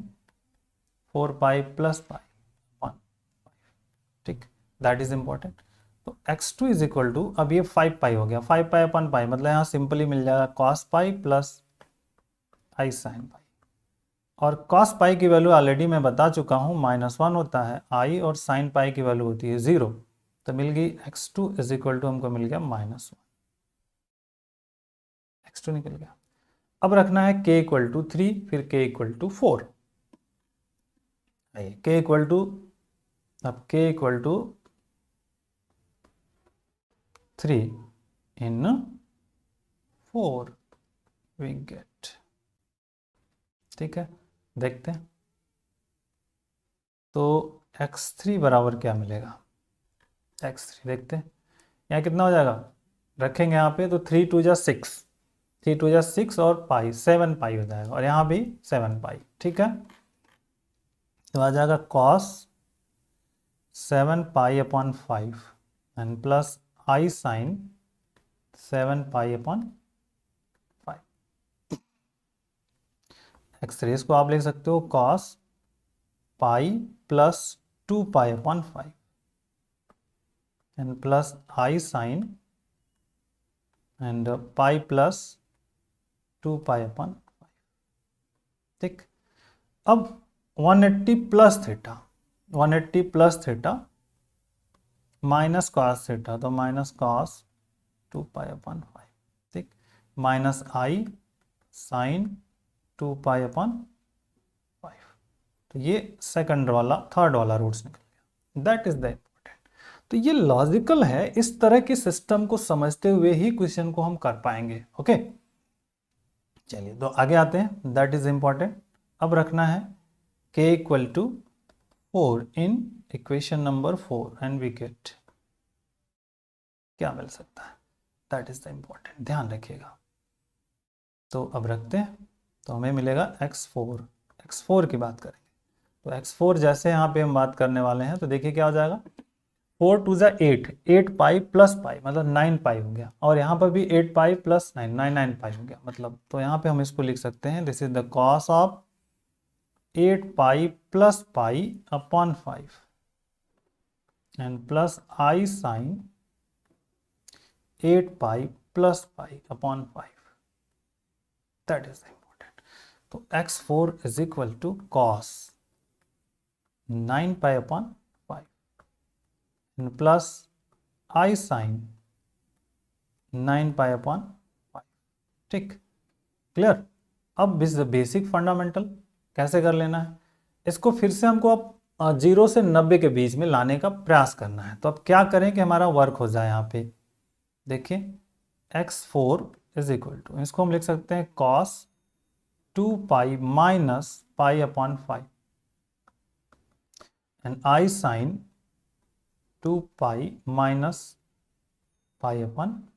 [SPEAKER 1] 4 pi plus pi upon 5, ठीक, दैट इज इंपॉर्टेंट। तो x2 इज इक्वल टू, अब ये 5 पाई हो गया, 5 पाई अपॉन पाई मतलब यहाँ सिंपली मिल जाएगा cos pi plus i sine पाई, और कॉस पाई की वैल्यू ऑलरेडी मैं बता चुका हूँ -1 होता है आई, और साइन पाई की वैल्यू होती है 0, तो मिल गई x2 इज इक्वल टू, हमको मिल गया -1, x2 निकल गया। अब रखना है k इक्वल टू 3, फिर k equal to 4, k equal to, अब k equal to 3 in 4 we get, ठीक है, देखते हैं। तो x3 बराबर क्या मिलेगा, x3 देखते हैं, यहाँ कितना हो जाएगा, रखेंगे यहाँ पे तो 3 2 जा 6, 3 2 जा 6 और पाई 7 पाई हो जाएगा, और यहाँ भी 7 पाई, ठीक है। तो आ जाएगा cos 7 pi upon 5 and plus i sine 7 pi upon 5। X रेस को आप लिख सकते हो cos pi plus 2 pi upon 5 and plus i sine and pi plus 2 pi upon 5, ठीक। अब 180 plus theta, 180 plus theta minus cos theta, तो minus cos 2 pi upon 5, ठीक, minus i sine 2 pi upon 5, तो ये सेकंड वाला third वाला roots निकल गया, दैट इज द इम्पोर्टेंट। तो ये लॉजिकल है, इस तरह के सिस्टम को समझते हुए ही क्वेश्चन को हम कर पाएंगे, ओके। चलिए तो आगे आते हैं, दैट इज इंपॉर्टेंट। अब रखना है k equal to 4 in equation number 4 and we get, क्या मिल सकता है, दैट इज द इम्पॉर्टेंट, ध्यान रखिएगा। तो अब रखते हैं, तो हमें मिलेगा x4, x4 की बात करेंगे, तो x4 जैसे यहाँ पे हम बात करने वाले हैं, तो देखिए क्या हो जाएगा, 4 2 जा 8, 8 पाई प्लस पाई मतलब 9 पाई हो गया, और यहाँ पर भी 8 पाई प्लस 9, 9 पाई हो गया, मतलब तो यहाँ पे हम इसको लिख सकते हैं, this is the cos of 8 pi plus pi upon 5 and plus i sine 8 pi plus pi upon 5, that is important. तो x4 is equal to cos 9 pi upon 5 and plus i sine 9 pi upon 5, ठीक, clear. अब इस basic fundamental कैसे कर लेना है, इसको फिर से हमको अब 0 से 90 के बीच में लाने का प्रयास करना है। तो अब क्या करें कि हमारा वर्क हो जाए, यहाँ पे देखिए x4 इज इक्वल टू, इसको हम लिख सकते हैं cos 2 pi minus pi upon 5 and i sine 2 pi minus pi upon 5,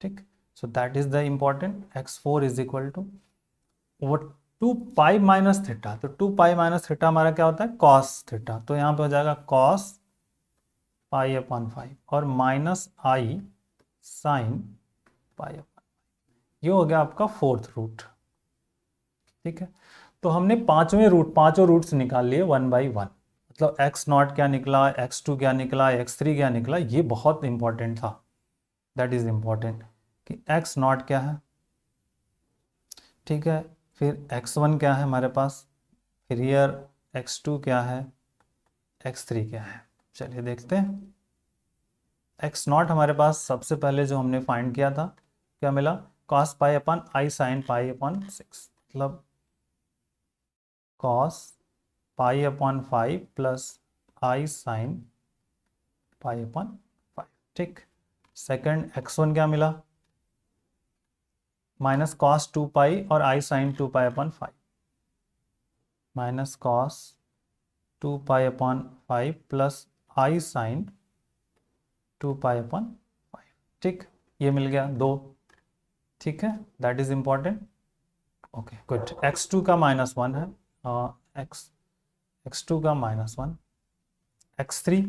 [SPEAKER 1] ठीक। So that is the important x4 is equal to वो 2 पाई माइनस थीटा, तो 2 पाई माइनस थीटा हमारा क्या होता है कॉस थीटा, तो यहाँ पे हो जाएगा कॉस पाई अपॉन 5 और minus i sine pi upon, ये हो गया आपका फोर्थ रूट। ठीक है, तो हमने पांचों रूट्स निकाल लिए 1/1, मतलब x0 क्या निकला, x2 क्या निकला, x3 क्या निकला, ये बहुत इंपॉर्टेंट था, दैट इज इंपॉर्टेंट कि x0 क्या है। ठीक है, फिर x1 क्या है हमारे पास, फिर हियर x2 क्या है, x3 क्या है। चलिए देखते हैं। x0 हमारे पास सबसे पहले जो हमने फाइंड किया था क्या मिला, cos pi upon I sine pi upon 6, मतलब cos pi upon 5 plus i sine pi upon 5। ठीक, सेकंड x1 क्या मिला, माइनस कॉस 2 पाई और i sine 2 pi upon 5, minus cos 2 pi upon 5 plus i sine 2 pi upon 5। ठीक, ये मिल गया 2। ठीक है, that is important. Okay good, x2 का -1 है, x2 का -1, x3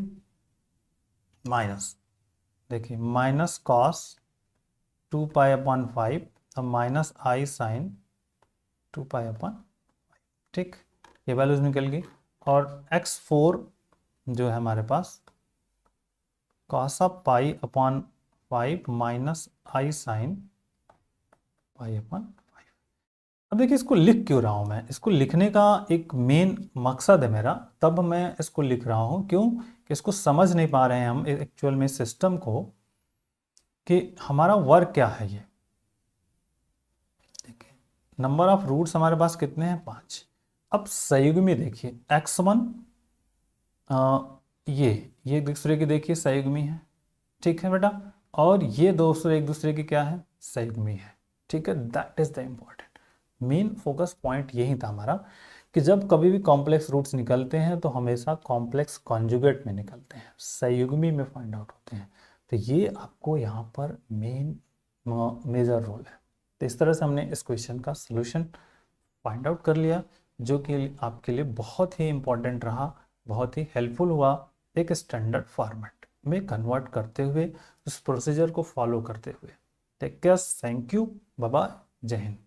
[SPEAKER 1] माइनस, देखिए माइनस कॉस 2 पाई अपॉन 5 और minus i sine 2 pi upon 5। ठीक, ये वैल्यूज निकल गई। और x4 जो है हमारे पास cos of pi upon 5 minus i sine pi upon 5। अब देखिए इसको लिख क्यों रहा हूं मैं, इसको लिखने का एक मेन मकसद है मेरा, तब मैं इसको लिख रहा हूं, क्यों कि इसको समझ नहीं पा रहे हैं हम एक्चुअल में सिस्टम को कि हमारा वर्क क्या है। ये देखिए नंबर ऑफ रूट्स हमारे पास कितने हैं, 5। अब संयुग्मी देखिए x1 ये एक दूसरे की देखिए संयुग्मी है। ठीक है बेटा, और ये दोस्तों एक दूसरे की क्या है, संयुग्मी है। ठीक है, that is the important main focus point यही था हमारा कि जब कभी भी कॉम्प्लेक्स रूट्स निकलते हैं तो हमेशा कॉम्प्लेक्स कॉन्जुगेट में निकलते हैं, संयुग्मी में फाइंड आउट होते हैं। तो ये आपको यहाँ पर मेन मेजर रोल है। तो इस तरह से हमने इस क्वेश्चन का सोल्यूशन फाइंड आउट कर लिया, जो कि आपके लिए बहुत ही इंपॉर्टेंट रहा, बहुत ही हेल्पफुल हुआ एक स्टैंडर्ड फॉर्मेट में कन्वर्ट करते हुए, उस प्रोसीजर को फॉलो करते हुए। Take care, thank you, bye bye, जय हिंद।